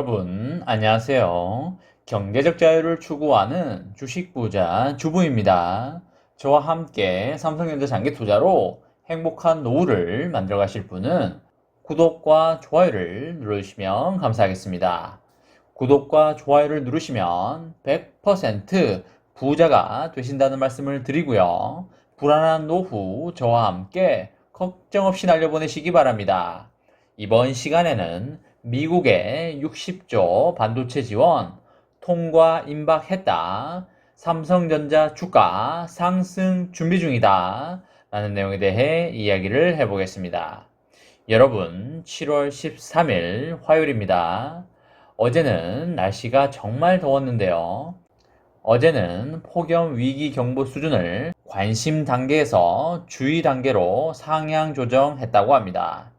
여러분, 안녕하세요. 경제적 자유를 추구하는 주식부자 주부입니다. 저와 함께 삼성전자 장기 투자로 행복한 노후를 만들어 가실 분은 구독과 좋아요를 눌러주시면 감사하겠습니다. 구독과 좋아요를 누르시면 100% 부자가 되신다는 말씀을 드리고요. 불안한 노후 저와 함께 걱정 없이 날려보내시기 바랍니다. 이번 시간에는 미국의 60조 반도체 지원 통과 임박했다. 삼성전자 주가 상승 준비 중이다. 라는 내용에 대해 이야기를 해보겠습니다. 여러분, 7월 13일 화요일입니다. 어제는 날씨가 정말 더웠는데요. 어제는 폭염 위기 경보 수준을 관심 단계에서 주의 단계로 상향 조정했다고 합니다.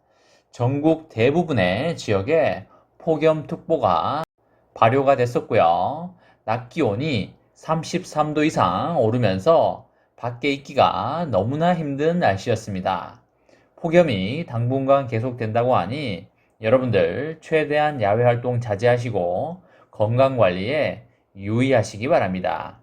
전국 대부분의 지역에 폭염특보가 발효가 됐었고요. 낮 기온이 33도 이상 오르면서 밖에 있기가 너무나 힘든 날씨였습니다. 폭염이 당분간 계속된다고 하니 여러분들 최대한 야외 활동 자제하시고 건강관리에 유의하시기 바랍니다.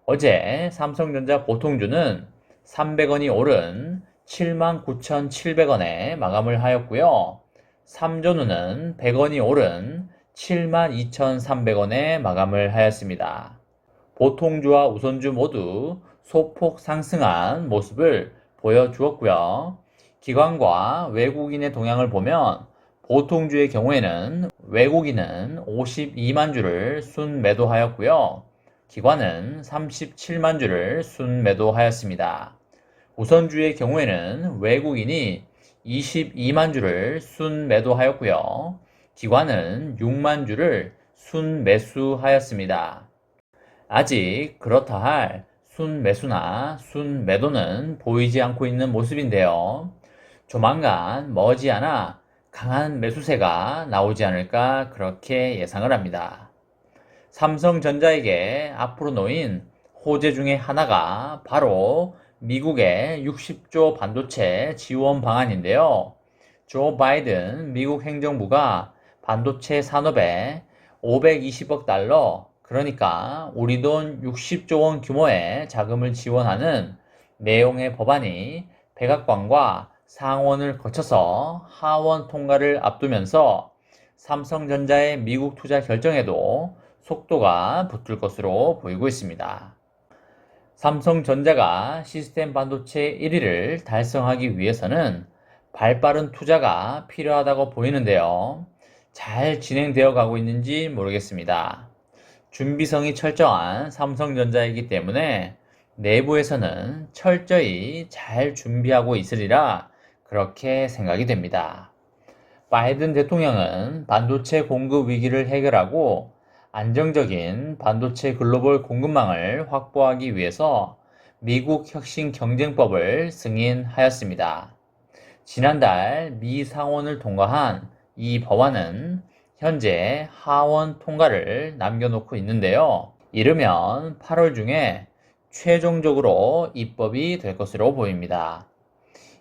어제 삼성전자 보통주는 300원이 오른 79,700원에 마감을 하였고요. 삼전우는 100원이 오른 72,300원에 마감을 하였습니다. 보통주와 우선주 모두 소폭 상승한 모습을 보여주었고요. 기관과 외국인의 동향을 보면 보통주의 경우에는 외국인은 52만 주를 순매도하였고요. 기관은 37만 주를 순매도하였습니다. 우선주의 경우에는 외국인이 22만 주를 순매도하였고요. 기관은 6만 주를 순매수하였습니다. 아직 그렇다 할 순매수나 순매도는 보이지 않고 있는 모습인데요. 조만간 머지않아 강한 매수세가 나오지 않을까 그렇게 예상을 합니다. 삼성전자에게 앞으로 놓인 호재 중에 하나가 바로 미국의 60조 반도체 지원 방안인데요. 조 바이든 미국 행정부가 반도체 산업에 520억 달러, 그러니까 우리 돈 60조 원 규모의 자금을 지원하는 내용의 법안이 백악관과 상원을 거쳐서 하원 통과를 앞두면서 삼성전자의 미국 투자 결정에도 속도가 붙을 것으로 보이고 있습니다. 삼성전자가 시스템 반도체 1위를 달성하기 위해서는 발빠른 투자가 필요하다고 보이는데요. 잘 진행되어 가고 있는지 모르겠습니다. 준비성이 철저한 삼성전자이기 때문에 내부에서는 철저히 잘 준비하고 있으리라 그렇게 생각이 됩니다. 바이든 대통령은 반도체 공급 위기를 해결하고 안정적인 반도체 글로벌 공급망을 확보하기 위해서 미국 혁신 경쟁법을 승인하였습니다. 지난달 미 상원을 통과한 이 법안은 현재 하원 통과를 남겨놓고 있는데요. 이르면 8월 중에 최종적으로 입법이 될 것으로 보입니다.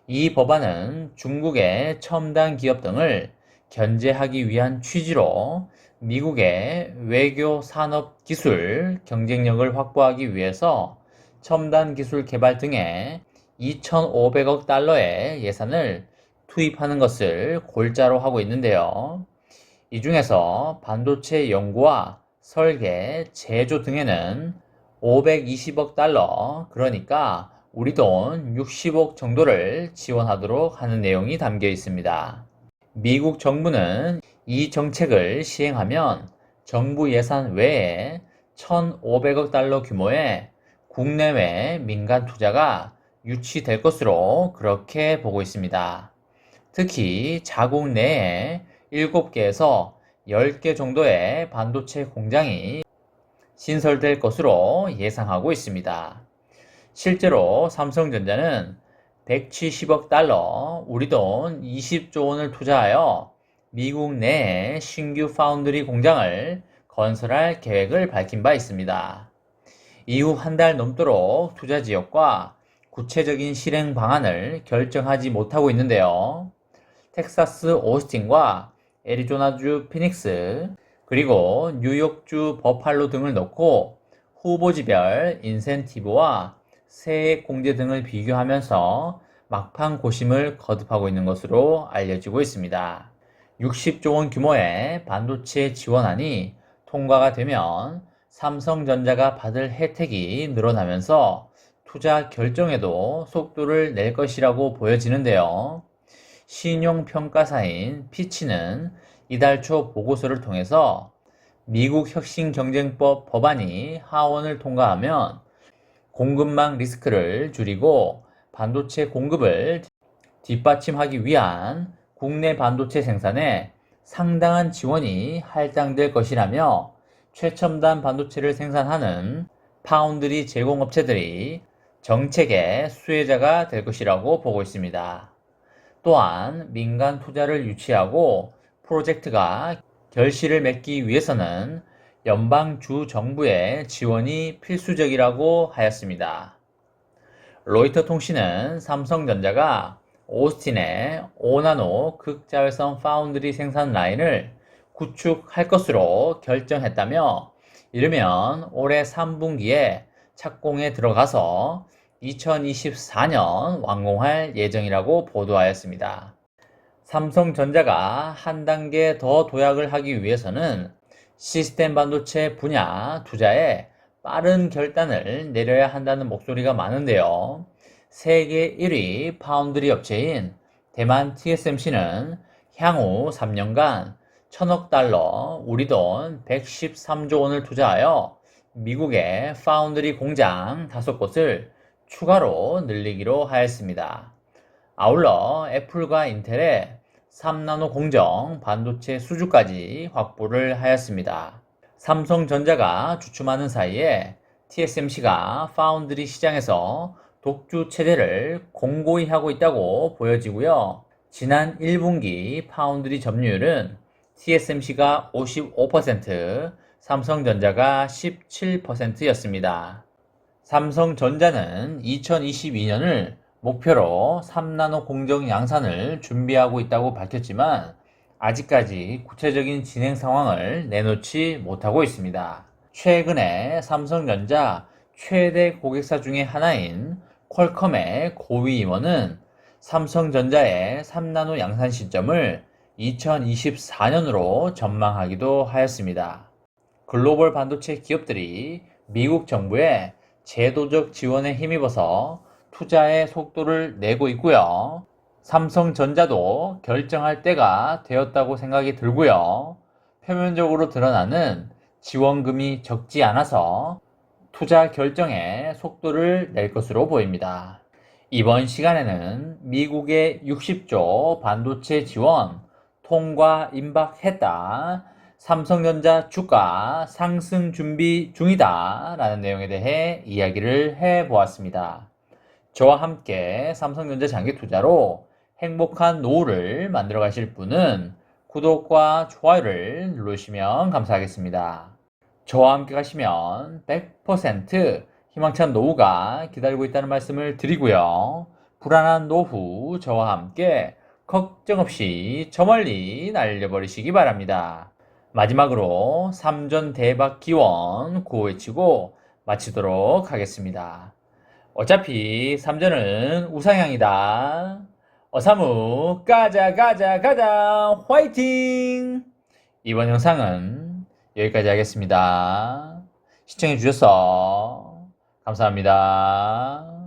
이 법안은 중국의 첨단 기업 등을 견제하기 위한 취지로 미국의 외교, 산업, 기술 경쟁력을 확보하기 위해서 첨단 기술 개발 등에 2,500억 달러의 예산을 투입하는 것을 골자로 하고 있는데요. 이 중에서 반도체 연구와 설계, 제조 등에는 520억 달러, 그러니까 우리 돈 60억 정도를 지원하도록 하는 내용이 담겨 있습니다. 미국 정부는 이 정책을 시행하면 정부 예산 외에 1,500억 달러 규모의 국내외 민간 투자가 유치될 것으로 그렇게 보고 있습니다. 특히 자국 내에 7개에서 10개 정도의 반도체 공장이 신설될 것으로 예상하고 있습니다. 실제로 삼성전자는 170억 달러, 우리 돈 20조 원을 투자하여 미국 내에 신규 파운드리 공장을 건설할 계획을 밝힌 바 있습니다. 이후 한 달 넘도록 투자 지역과 구체적인 실행 방안을 결정하지 못하고 있는데요. 텍사스 오스틴과 애리조나주 피닉스, 그리고 뉴욕주 버팔로 등을 넣고 후보지별 인센티브와 세액 공제 등을 비교하면서 막판 고심을 거듭하고 있는 것으로 알려지고 있습니다. 60조 원 규모의 반도체 지원안이 통과가 되면 삼성전자가 받을 혜택이 늘어나면서 투자 결정에도 속도를 낼 것이라고 보여지는데요. 신용평가사인 피치는 이달 초 보고서를 통해서 미국 혁신경쟁법 법안이 하원을 통과하면 공급망 리스크를 줄이고 반도체 공급을 뒷받침하기 위한 국내 반도체 생산에 상당한 지원이 할당될 것이라며 최첨단 반도체를 생산하는 파운드리 제공업체들이 정책의 수혜자가 될 것이라고 보고 있습니다. 또한 민간 투자를 유치하고 프로젝트가 결실을 맺기 위해서는 연방주 정부의 지원이 필수적이라고 하였습니다. 로이터 통신은 삼성전자가 오스틴의 5나노 극자외선 파운드리 생산 라인을 구축할 것으로 결정했다며 이르면 올해 3분기에 착공에 들어가서 2024년 완공할 예정이라고 보도하였습니다. 삼성전자가 한 단계 더 도약을 하기 위해서는 시스템 반도체 분야 투자에 빠른 결단을 내려야 한다는 목소리가 많은데요. 세계 1위 파운드리 업체인 대만 TSMC는 향후 3년간 1000억 달러, 우리 돈 113조 원을 투자하여 미국의 파운드리 공장 5곳을 추가로 늘리기로 하였습니다. 아울러 애플과 인텔의 3나노 공정 반도체 수주까지 확보를 하였습니다. 삼성전자가 주춤하는 사이에 TSMC가 파운드리 시장에서 독주 체제를 공고히 하고 있다고 보여지고요. 지난 1분기 파운드리 점유율은 TSMC가 55%, 삼성전자가 17%였습니다. 삼성전자는 2022년을 목표로 3나노 공정 양산을 준비하고 있다고 밝혔지만 아직까지 구체적인 진행 상황을 내놓지 못하고 있습니다. 최근에 삼성전자 최대 고객사 중의 하나인 퀄컴의 고위 임원은 삼성전자의 3나노 양산 시점을 2024년으로 전망하기도 하였습니다. 글로벌 반도체 기업들이 미국 정부의 제도적 지원에 힘입어서 투자의 속도를 내고 있고요. 삼성전자도 결정할 때가 되었다고 생각이 들고요. 표면적으로 드러나는 지원금이 적지 않아서 투자 결정에 속도를 낼 것으로 보입니다. 이번 시간에는 미국의 60조 반도체 지원 통과 임박했다. 삼성전자 주가 상승 준비 중이다 라는 내용에 대해 이야기를 해보았습니다. 저와 함께 삼성전자 장기 투자로 행복한 노후를 만들어 가실 분은 구독과 좋아요를 누르시면 감사하겠습니다. 저와 함께 가시면 100% 희망찬 노후가 기다리고 있다는 말씀을 드리고요. 불안한 노후 저와 함께 걱정 없이 저 멀리 날려버리시기 바랍니다. 마지막으로 3전 대박 기원 구호 외치고 마치도록 하겠습니다. 어차피 3전은 우상향이다. 어사무 가자 가자 가자 화이팅! 이번 영상은 여기까지 하겠습니다. 시청해 주셔서 감사합니다.